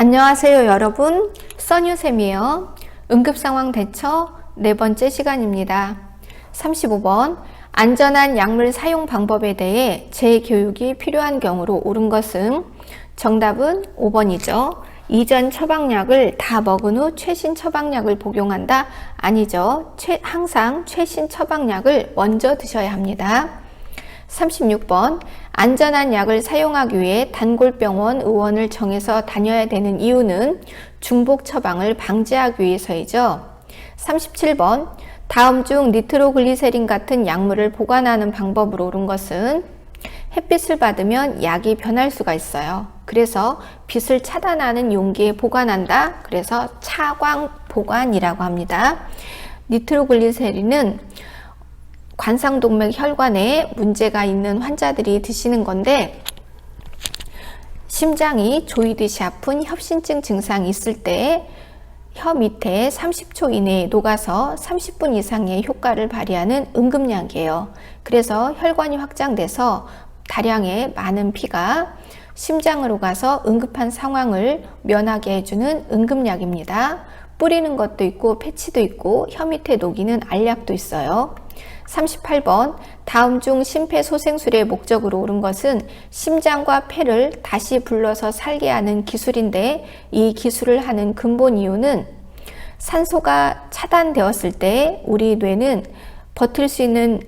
안녕하세요 여러분, 써뉴쌤이에요. 응급상황 대처 네 번째 시간입니다. 35번 안전한 약물 사용 방법에 대해 재교육이 필요한 경우로 옳은 것은 정답은 5번이죠. 이전 처방약을 다 먹은 후 최신 처방약을 복용한다? 아니죠. 항상 최신 처방약을 먼저 드셔야 합니다. 36번 안전한 약을 사용하기 위해 단골병원 의원을 정해서 다녀야 되는 이유는 중복 처방을 방지하기 위해서이죠. 37번 다음 중 니트로글리세린 같은 약물을 보관하는 방법으로 옳은 것은 햇빛을 받으면 약이 변할 수가 있어요. 그래서 빛을 차단하는 용기에 보관한다. 그래서 차광 보관이라고 합니다. 니트로글리세린은 관상동맥 혈관에 문제가 있는 환자들이 드시는 건데, 심장이 조이듯이 아픈 협심증 증상이 있을 때 혀 밑에 30초 이내에 녹아서 30분 이상의 효과를 발휘하는 응급약이에요. 그래서 혈관이 확장돼서 다량의 많은 피가 심장으로 가서 응급한 상황을 면하게 해주는 응급약입니다. 뿌리는 것도 있고 패치도 있고 혀 밑에 녹이는 알약도 있어요. 38번 다음 중 심폐소생술의 목적으로 옳은 것은 심장과 폐를 다시 불러서 살게 하는 기술인데, 이 기술을 하는 근본 이유는 산소가 차단되었을 때 우리 뇌는 버틸 수 있는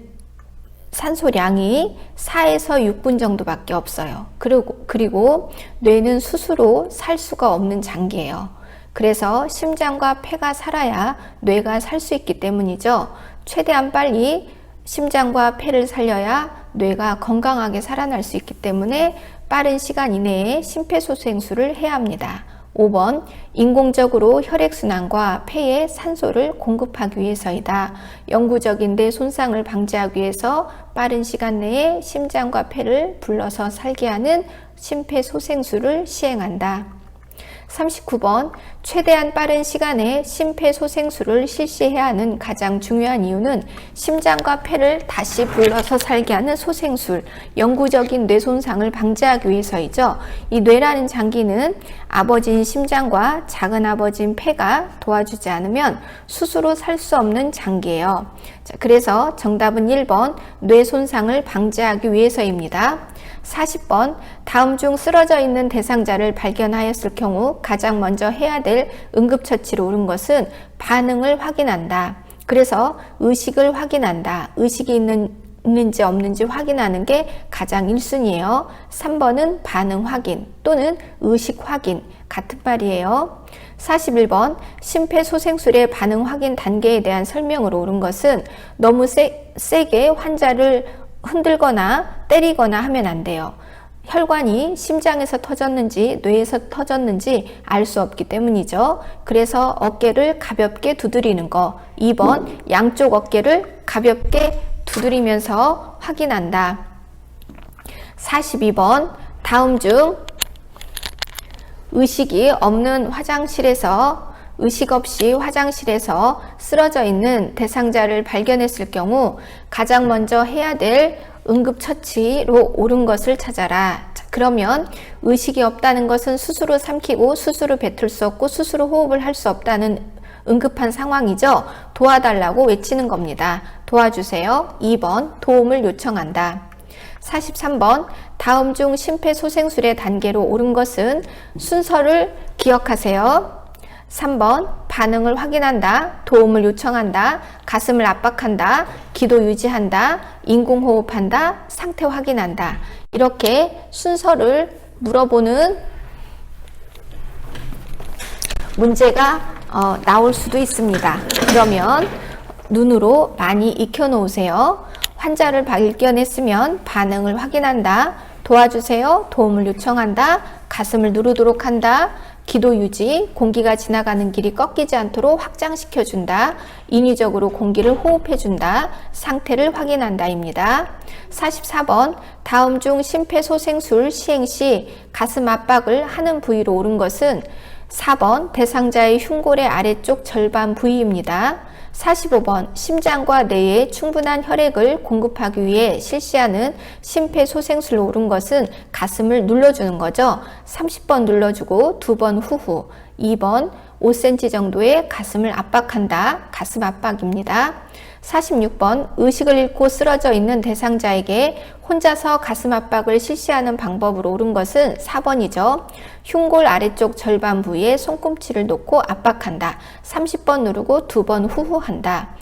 산소량이 4에서 6분 정도밖에 없어요. 그리고 뇌는 스스로 살 수가 없는 장기예요. 그래서 심장과 폐가 살아야 뇌가 살 수 있기 때문이죠. 최대한 빨리 심장과 폐를 살려야 뇌가 건강하게 살아날 수 있기 때문에 빠른 시간 이내에 심폐소생술을 해야 합니다. 5번 인공적으로 혈액순환과 폐에 산소를 공급하기 위해서이다. 영구적인 뇌 손상을 방지하기 위해서 빠른 시간 내에 심장과 폐를 불러서 살게 하는 심폐소생술을 시행한다. 39번 최대한 빠른 시간에 심폐소생술을 실시해야 하는 가장 중요한 이유는 심장과 폐를 다시 불러서 살게 하는 소생술, 영구적인 뇌 손상을 방지하기 위해서이죠. 이 뇌라는 장기는 아버지인 심장과 작은 아버지인 폐가 도와주지 않으면 스스로 살 수 없는 장기예요. 그래서 정답은 1번 뇌 손상을 방지하기 위해서입니다. 40번 다음 중 쓰러져 있는 대상자를 발견하였을 경우 가장 먼저 해야 될 응급처치로 옳은 것은 반응을 확인한다. 그래서 의식을 확인한다. 의식이 있는지 없는지 확인하는 게 가장 1순위예요. 3번은 반응 확인 또는 의식 확인, 같은 말이에요. 41번 심폐소생술의 반응 확인 단계에 대한 설명으로 옳은 것은 너무 세게 환자를 흔들거나 때리거나 하면 안 돼요. 혈관이 심장에서 터졌는지 뇌에서 터졌는지 알 수 없기 때문이죠. 그래서 어깨를 가볍게 두드리는 거. 2번 양쪽 어깨를 가볍게 두드리면서 확인한다. 42번 다음 중 의식이 없는 화장실에서 의식 없이 화장실에서 쓰러져 있는 대상자를 발견했을 경우 가장 먼저 해야 될 응급처치로 옳은 것을 찾아라. 그러면 의식이 없다는 것은 스스로 삼키고 스스로 뱉을 수 없고 스스로 호흡을 할 수 없다는 응급한 상황이죠. 도와달라고 외치는 겁니다. 도와주세요. 2번 도움을 요청한다. 43번 다음 중 심폐소생술의 단계로 옳은 것은 순서를 기억하세요. 3번 반응을 확인한다, 도움을 요청한다, 가슴을 압박한다, 기도 유지한다, 인공호흡한다, 상태 확인한다. 이렇게 순서를 물어보는 문제가 나올 수도 있습니다. 그러면 눈으로 많이 익혀 놓으세요. 환자를 발견했으면 반응을 확인한다, 도와주세요, 도움을 요청한다, 가슴을 누르도록 한다, 기도 유지, 공기가 지나가는 길이 꺾이지 않도록 확장시켜준다, 인위적으로 공기를 호흡해준다, 상태를 확인한다입니다. 44번 다음 중 심폐소생술 시행 시 가슴 압박을 하는 부위로 옳은 것은 4번 대상자의 흉골의 아래쪽 절반 부위입니다. 45번 심장과 뇌에 충분한 혈액을 공급하기 위해 실시하는 심폐소생술로 옳은 것은 가슴을 눌러주는 거죠. 30번 눌러주고 2번 후후. 2번 5cm 정도의 가슴을 압박한다. 가슴 압박입니다. 46번 의식을 잃고 쓰러져 있는 대상자에게 혼자서 가슴 압박을 실시하는 방법으로 옳은 것은 4번이죠. 흉골 아래쪽 절반 부위에 손꿈치를 놓고 압박한다. 30번 누르고 2번 후후한다.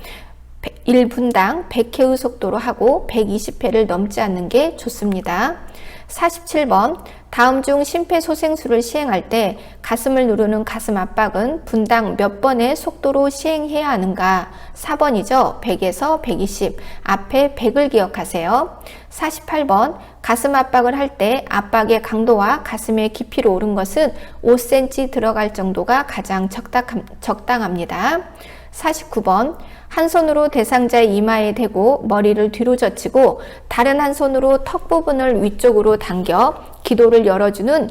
1분당 100회의 속도로 하고 120회를 넘지 않는 게 좋습니다. 47번 다음 중 심폐소생술을 시행할 때 가슴을 누르는 가슴 압박은 분당 몇 번의 속도로 시행해야 하는가? 4번이죠. 100에서 120. 앞에 100을 기억하세요. 48번 가슴 압박을 할 때 압박의 강도와 가슴의 깊이로 옳은 것은 5cm 들어갈 정도가 가장 적당합니다. 49번 한 손으로 대상자의 이마에 대고 머리를 뒤로 젖히고 다른 한 손으로 턱 부분을 위쪽으로 당겨 기도를 열어주는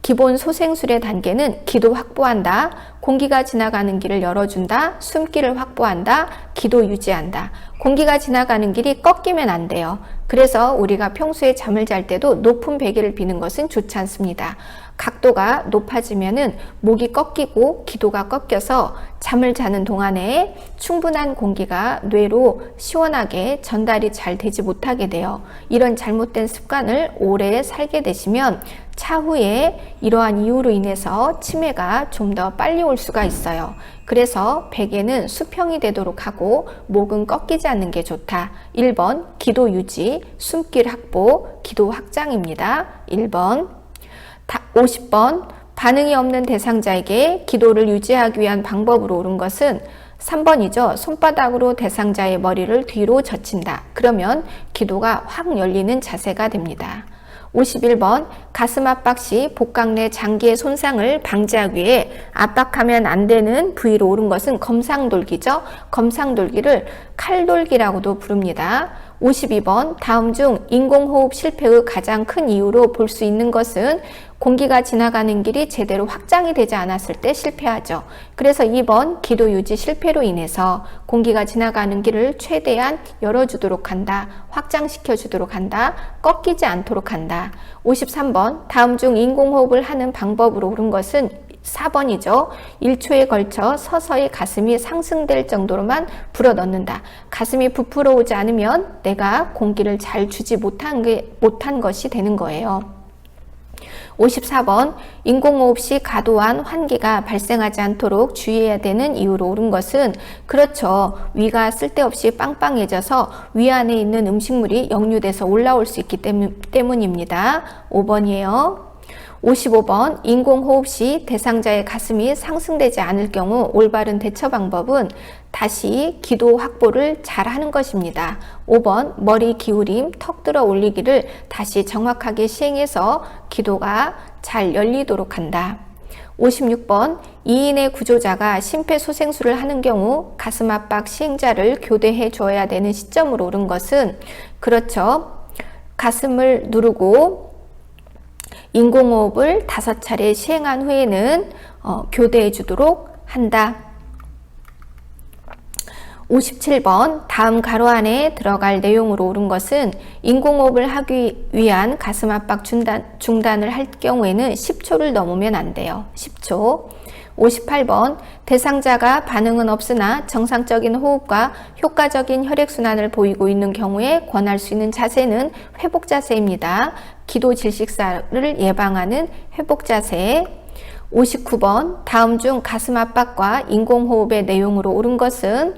기본 소생술의 단계는 기도 확보한다, 공기가 지나가는 길을 열어준다, 숨기를 확보한다, 기도 유지한다. 공기가 지나가는 길이 꺾이면 안 돼요. 그래서 우리가 평소에 잠을 잘 때도 높은 베개를 비는 것은 좋지 않습니다. 각도가 높아지면은 목이 꺾이고 기도가 꺾여서 잠을 자는 동안에 충분한 공기가 뇌로 시원하게 전달이 잘 되지 못하게 돼요. 이런 잘못된 습관을 오래 살게 되시면 차후에 이러한 이유로 인해서 치매가 좀 더 빨리 올 수가 있어요. 그래서 베개는 수평이 되도록 하고 목은 꺾이지 않는 게 좋다. 1번 기도 유지, 숨길 확보, 기도 확장입니다. 1번 50번 반응이 없는 대상자에게 기도를 유지하기 위한 방법으로 옳은 것은 3번이죠. 손바닥으로 대상자의 머리를 뒤로 젖힌다. 그러면 기도가 확 열리는 자세가 됩니다. 51번 가슴 압박 시 복강 내 장기의 손상을 방지하기 위해 압박하면 안 되는 부위로 옳은 것은 검상돌기죠. 검상돌기를 칼돌기라고도 부릅니다. 52번 다음 중 인공호흡 실패의 가장 큰 이유로 볼 수 있는 것은 공기가 지나가는 길이 제대로 확장이 되지 않았을 때 실패하죠. 그래서 2번 기도 유지 실패로 인해서 공기가 지나가는 길을 최대한 열어주도록 한다. 확장시켜 주도록 한다. 꺾이지 않도록 한다. 53번 다음 중 인공호흡을 하는 방법으로 옳은 것은 4번이죠. 1초에 걸쳐 서서히 가슴이 상승될 정도로만 불어넣는다. 가슴이 부풀어 오지 않으면 내가 공기를 잘 주지 못한 것이 되는 거예요. 54번 인공호흡 시 과도한 환기가 발생하지 않도록 주의해야 되는 이유로 옳은 것은 그렇죠. 위가 쓸데없이 빵빵해져서 위 안에 있는 음식물이 역류돼서 올라올 수 있기 때문입니다. 5번이에요. 55번 인공호흡 시 대상자의 가슴이 상승되지 않을 경우 올바른 대처 방법은 다시 기도 확보를 잘 하는 것입니다. 5번 머리 기울임, 턱 들어 올리기를 다시 정확하게 시행해서 기도가 잘 열리도록 한다. 56번 2인의 구조자가 심폐소생술을 하는 경우 가슴 압박 시행자를 교대해 줘야 되는 시점으로 옳은 것은 그렇죠. 가슴을 누르고 인공호흡을 5차례 시행한 후에는 교대해 주도록 한다. 57번 다음 가로 안에 들어갈 내용으로 옳은 것은 인공호흡을 하기 위한 가슴 압박 중단을 할 경우에는 10초를 넘으면 안 돼요. 10초. 58번 대상자가 반응은 없으나 정상적인 호흡과 효과적인 혈액순환을 보이고 있는 경우에 권할 수 있는 자세는 회복 자세입니다. 기도 질식사를 예방하는 회복 자세. 59번 다음 중 가슴 압박과 인공호흡의 내용으로 옳은 것은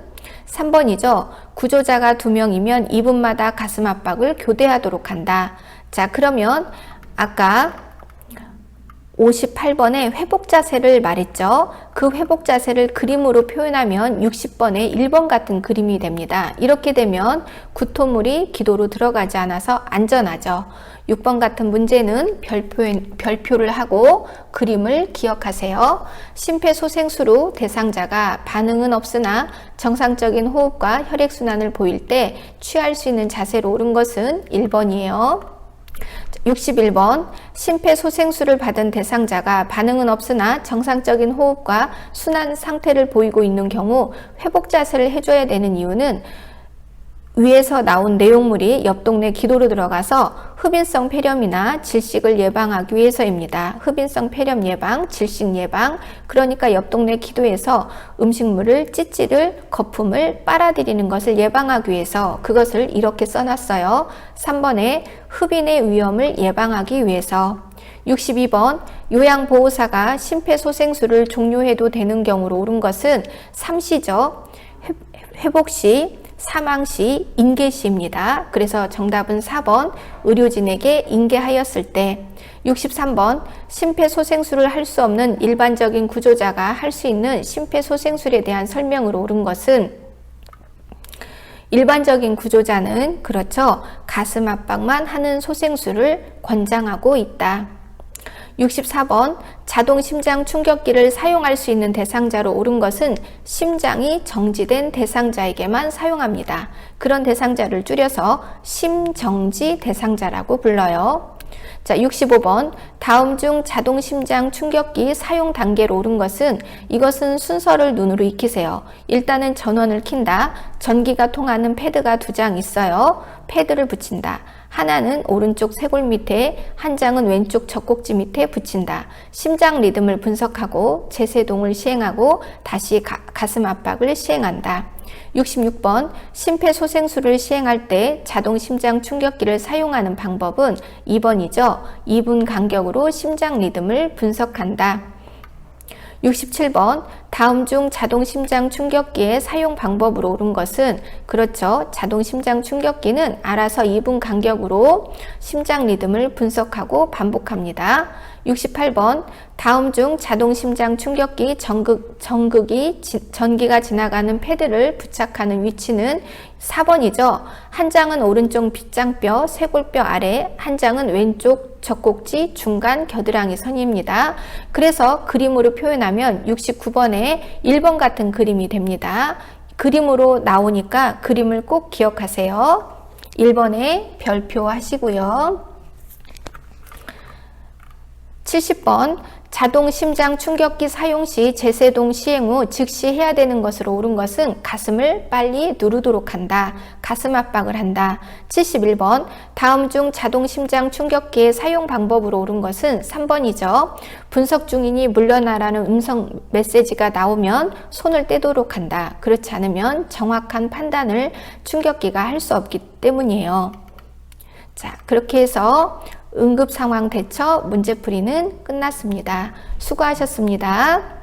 3번이죠. 구조자가 2명이면 2분마다 가슴 압박을 교대하도록 한다. 자, 그러면 아까 58번의 회복 자세를 말했죠. 그 회복 자세를 그림으로 표현하면 60번의 1번 같은 그림이 됩니다. 이렇게 되면 구토물이 기도로 들어가지 않아서 안전하죠. 6번 같은 문제는 별표를 하고 그림을 기억하세요. 심폐소생술 대상자가 반응은 없으나 정상적인 호흡과 혈액순환을 보일 때 취할 수 있는 자세로 옳은 것은 1번이에요. 61번 심폐소생술을 받은 대상자가 반응은 없으나 정상적인 호흡과 순환 상태를 보이고 있는 경우 회복 자세를 해줘야 되는 이유는 위에서 나온 내용물이 옆 동네 기도로 들어가서 흡인성 폐렴이나 질식을 예방하기 위해서입니다. 흡인성 폐렴 예방, 질식 예방, 그러니까 옆 동네 기도에서 음식물을, 찌찌를, 거품을 빨아들이는 것을 예방하기 위해서 그것을 이렇게 써놨어요. 3번에 흡인의 위험을 예방하기 위해서. 62번 요양보호사가 심폐소생술을 종료해도 되는 경우로 옳은 것은 3시죠. 회복시, 사망시, 인계시입니다. 그래서 정답은 4번 의료진에게 인계하였을 때. 63번 심폐소생술을 할 수 없는 일반적인 구조자가 할 수 있는 심폐소생술에 대한 설명으로 옳은 것은 일반적인 구조자는 그렇죠. 가슴 압박만 하는 소생술을 권장하고 있다. 64번 자동 심장 충격기를 사용할 수 있는 대상자로 옳은 것은 심장이 정지된 대상자에게만 사용합니다. 그런 대상자를 줄여서 심정지 대상자라고 불러요. 자, 65번 다음 중 자동 심장 충격기 사용 단계로 옳은 것은 이것은 순서를 눈으로 익히세요. 일단은 전원을 킨다. 전기가 통하는 패드가 2장 있어요. 패드를 붙인다. 하나는 오른쪽 쇄골 밑에, 한 장은 왼쪽 젖꼭지 밑에 붙인다. 심장 리듬을 분석하고 제세동을 시행하고 다시 가슴 압박을 시행한다. 66번 심폐소생술을 시행할 때 자동 심장 충격기를 사용하는 방법은 2번이죠. 2분 간격으로 심장 리듬을 분석한다. 67번 다음 중 자동 심장 충격기의 사용 방법으로 옳은 것은 그렇죠. 자동 심장 충격기는 알아서 2분 간격으로 심장 리듬을 분석하고 반복합니다. 68번 다음 중 자동 심장 충격기 전기가 지나가는 패드를 부착하는 위치는 4번이죠. 한 장은 오른쪽 빗장뼈, 쇄골뼈 아래, 한 장은 왼쪽 젖꼭지 중간 겨드랑이 선입니다. 그래서 그림으로 표현하면 69번에 1번 같은 그림이 됩니다. 그림으로 나오니까 그림을 꼭 기억하세요. 1번에 별표 하시고요. 70번 자동 심장 충격기 사용 시 제세동 시행 후 즉시 해야 되는 것으로 옳은 것은 가슴을 빨리 누르도록 한다. 가슴 압박을 한다. 71번 다음 중 자동 심장 충격기의 사용 방법으로 옳은 것은 3번이죠. 분석 중이니 물러나라는 음성 메시지가 나오면 손을 떼도록 한다. 그렇지 않으면 정확한 판단을 충격기가 할 수 없기 때문이에요. 자, 그렇게 해서 응급 상황 대처 문제풀이는 끝났습니다. 수고하셨습니다.